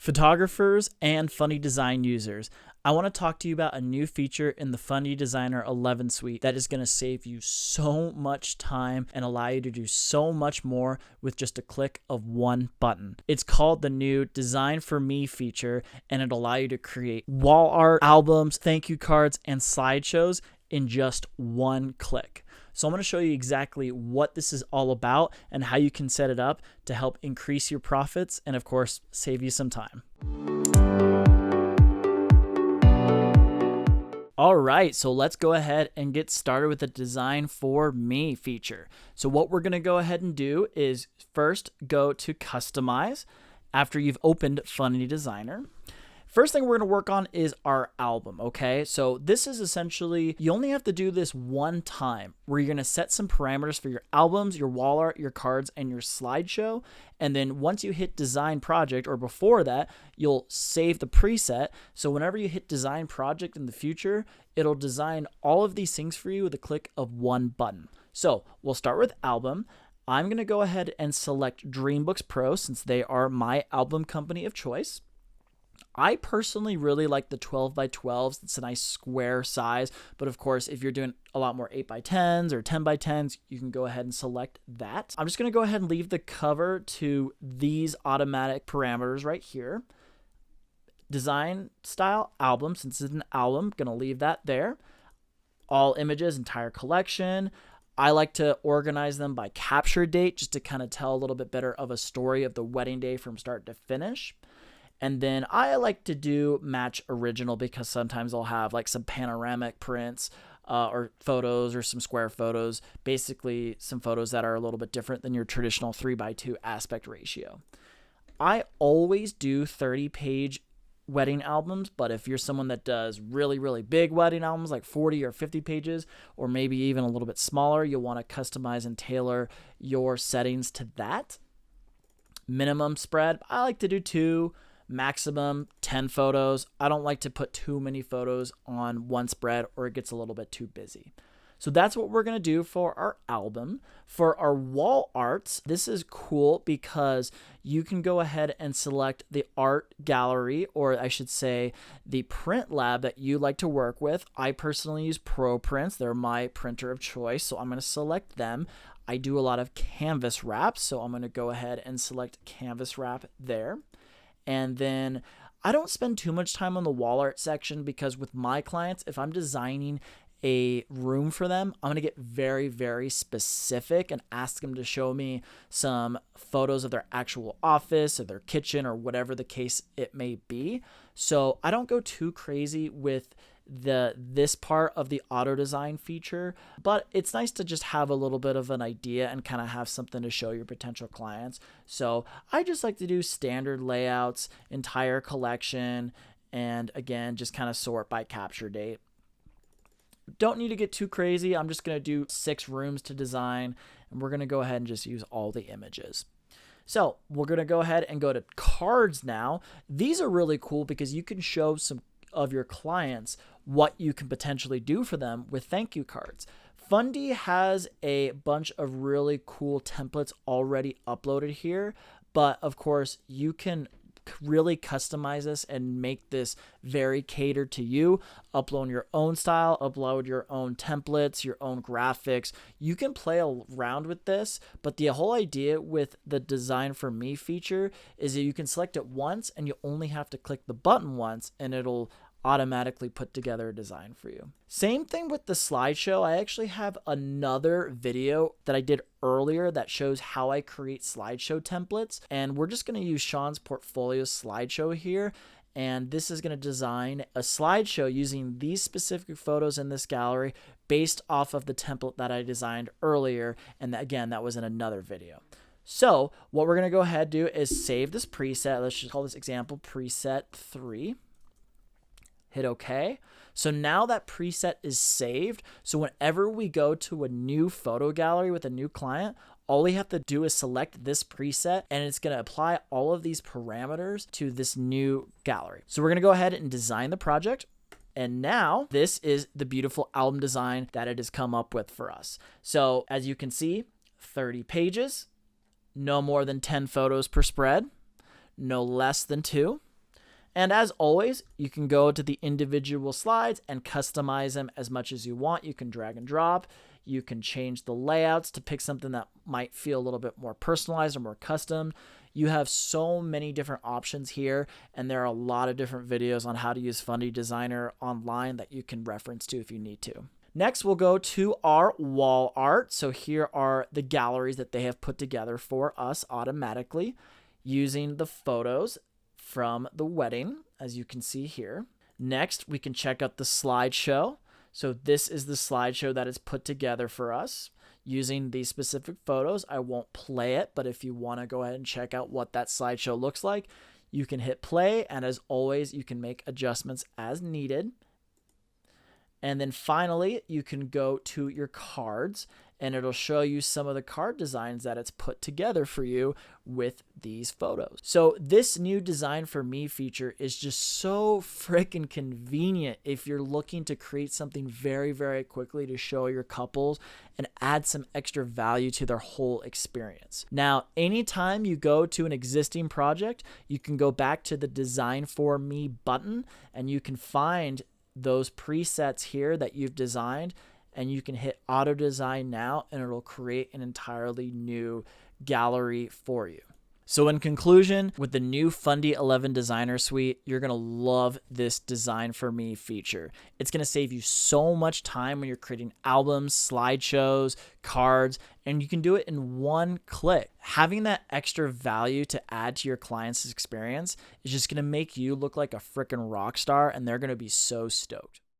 Photographers and Fundy Design users, I want to talk to you about a new feature in the Fundy Designer 11 suite that is going to save you so much time and allow you to do so much more with just a click of one button. It's called the new Design for Me feature, and it'll allow you to create wall art, albums, thank you cards, and slideshows in just one click. So I'm going to show you exactly what this is all about and how you can set it up to help increase your profits and, of course, save you some time. All right, so let's go ahead and get started with the Design for Me feature. So what we're going to go ahead and do is first go to Customize after you've opened Fundy Designer. First thing we're going to work on is our album, okay? So this is essentially, you only have to do this one time where you're going to set some parameters for your albums, your wall art, your cards, and your slideshow. And then once you hit Design Project, or before that, you'll save the preset. So whenever you hit Design Project in the future, it'll design all of these things for you with a click of one button. So we'll start with album. I'm going to go ahead and select Dreambooks Pro since they are my album company of choice. I personally really like the 12x12s. It's a nice square size, but of course, if you're doing a lot more 8x10s or 10x10s, you can go ahead and select that. I'm just going to go ahead and leave the cover to these automatic parameters right here. Design style album, since it's an album, going to leave that there. All images, entire collection. I like to organize them by capture date just to kind of tell a little bit better of a story of the wedding day from start to finish. And then I like to do match original because sometimes I'll have like some panoramic prints or photos or some square photos, basically some photos that are a little bit different than your traditional 3x2 aspect ratio. I always do 30-page wedding albums, but if you're someone that does really, really big wedding albums like 40 or 50 pages, or maybe even a little bit smaller, you'll want to customize and tailor your settings to that. Minimum spread, I like to do 2. Maximum 10 photos. I don't like to put too many photos on one spread or it gets a little bit too busy. So that's what we're going to do for our album. For our wall arts, this is cool because you can go ahead and select the art gallery, or I should say the print lab that you like to work with. I personally use Pro Prints. They're my printer of choice, so I'm going to select them. I do a lot of canvas wraps, so I'm going to go ahead and select canvas wrap there. And then I don't spend too much time on the wall art section because with my clients, if I'm designing a room for them, I'm going to get very, very specific and ask them to show me some photos of their actual office or their kitchen or whatever the case it may be. So I don't go too crazy with this part of the auto design feature, but it's nice to just have a little bit of an idea and kind of have something to show your potential clients. So I just like to do standard layouts, entire collection, and again, just kind of sort by capture date. Don't need to get too crazy. I'm just going to do 6 rooms to design, and we're going to go ahead and just use all the images. So we're going to go ahead and go to cards now. These are really cool because you can show some of your clients what you can potentially do for them with thank you cards. Fundy has a bunch of really cool templates already uploaded here, but of course you can really customize this and make this very catered to you. Upload your own style, upload your own templates, your own graphics. You can play around with this, but the whole idea with the Design for Me feature is that you can select it once and you only have to click the button once and it'll automatically put together a design for you. Same thing with the slideshow. I actually have another video that I did earlier that shows how I create slideshow templates, and we're just going to use Sean's portfolio slideshow here, and this is going to design a slideshow using these specific photos in this gallery based off of the template that I designed earlier, and again, that was in another video. So what we're going to go ahead and do is save this preset. Let's just call this example preset 3. Hit OK. So now that preset is saved. So whenever we go to a new photo gallery with a new client, all we have to do is select this preset and it's going to apply all of these parameters to this new gallery. So we're going to go ahead and design the project. And now this is the beautiful album design that it has come up with for us. So as you can see, 30 pages, no more than 10 photos per spread, no less than 2. And as always, you can go to the individual slides and customize them as much as you want. You can drag and drop. You can change the layouts to pick something that might feel a little bit more personalized or more custom. You have so many different options here, and there are a lot of different videos on how to use Fundy Designer online that you can reference to if you need to. Next, we'll go to our wall art. So here are the galleries that they have put together for us automatically using the photos from the wedding, as you can see here. Next, we can check out the slideshow. So this is the slideshow that is put together for us using these specific photos. I won't play it, but if you want to go ahead and check out what that slideshow looks like, you can hit play. And as always, you can make adjustments as needed. And then finally, you can go to your cards and it'll show you some of the card designs that it's put together for you with these photos. So this new Design for Me feature is just so freaking convenient if you're looking to create something very, very quickly to show your couples and add some extra value to their whole experience. Now, anytime you go to an existing project, you can go back to the Design for Me button and you can find those presets here that you've designed, and you can hit auto design now and it'll create an entirely new gallery for you. So in conclusion, with the new Fundy 11 Designer Suite, you're going to love this Design for Me feature. It's going to save you so much time when you're creating albums, slideshows, cards, and you can do it in one click. Having that extra value to add to your client's experience is just going to make you look like a freaking rock star, and they're going to be so stoked.